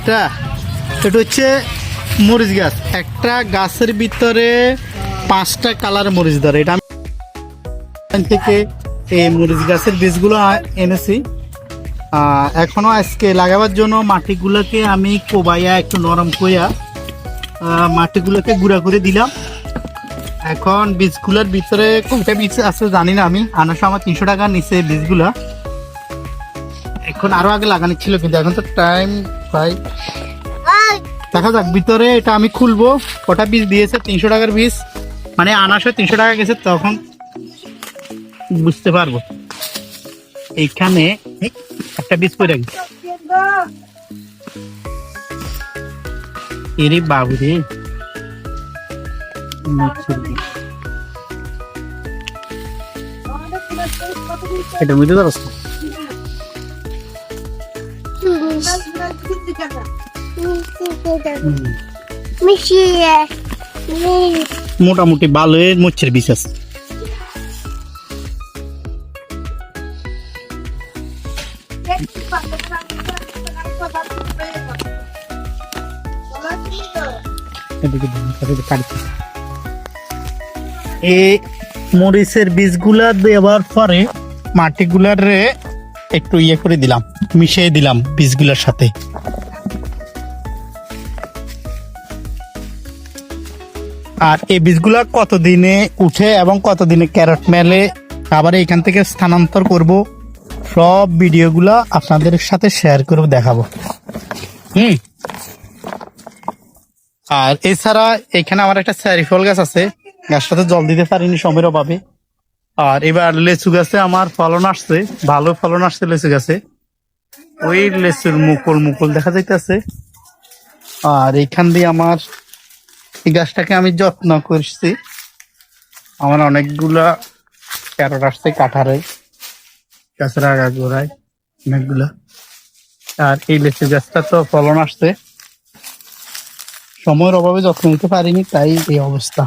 এটা এটা হচ্ছে মরিচ গাছ। একটা গাছের ভিতরে 5টা কালার মরিচ ধরে। এটা আমি এখান থেকে এই মরিচ গাছের বীজগুলো এনেছি। এখনো আজকে লাগাবার জন্য মাটিগুলোকে আমি কোবাইয়া একটু নরম কইয়া মাটিগুলোকে গুঁড়া করে দিলাম। এখন বীজগুলোর ভিতরে কোনটা বীজ আছে জানি না, আমি আনার সময় 300 টাকা নিচে বীজগুলা। এখন আরো আগে লাগানো ছিল, কিন্তু এখন তো টাইম প্রায়, দেখা যাক ভিতরে। এটা আমি খুলবো, কটা বীজ দিয়েছে 300 টাকার বীজ, মানে আনার সময় 300 টাকা গেছে, তখন বুঝতে পারবো। এইখানে একটা বীজ করে রাখি। এরে বাবু রে, এটা বুঝতে পারছ? মোটামুটি ভালো মুচ্ছের বীজ আছে। এই মরিচের বীজগুলা দেওয়ার পরে মাটিগুলার একটু ইয়ে করে দিলাম, মিশিয়ে দিলাম বীজগুলোর সাথে। আর এই বীজগুলা কতদিনে উঠে এবং কতদিনে ক্যারট মেলে, আবার এখান থেকে স্থানান্তর করব, সব ভিডিওগুলা আপনাদের সাথে শেয়ার করে দেখাবো। আর এছাড়া এখানে আমার একটা চেরি ফল গাছ আছে, গাছটাতে জল দিতে পারিনি সময়ের অভাবে। আর এবার লেচু গাছে আমার ফলন আসছে, ভালো ফলন আসছে লেচু গাছে। ওই লেচুর মুকুল মুকুল দেখা যাইতেছে। আর এইখান দিয়ে আমার এই গাছটাকে আমি যত্ন করছি, আমার অনেকগুলা ক্যারট আসছে কাঠারে, গাছের আগা গোড়ায় অনেকগুলা। আর এই লেচু গাছটা তো ফলন আসছে, সময়ের অভাবে যত্ন নিতে পারিনি, তাই এই অবস্থা।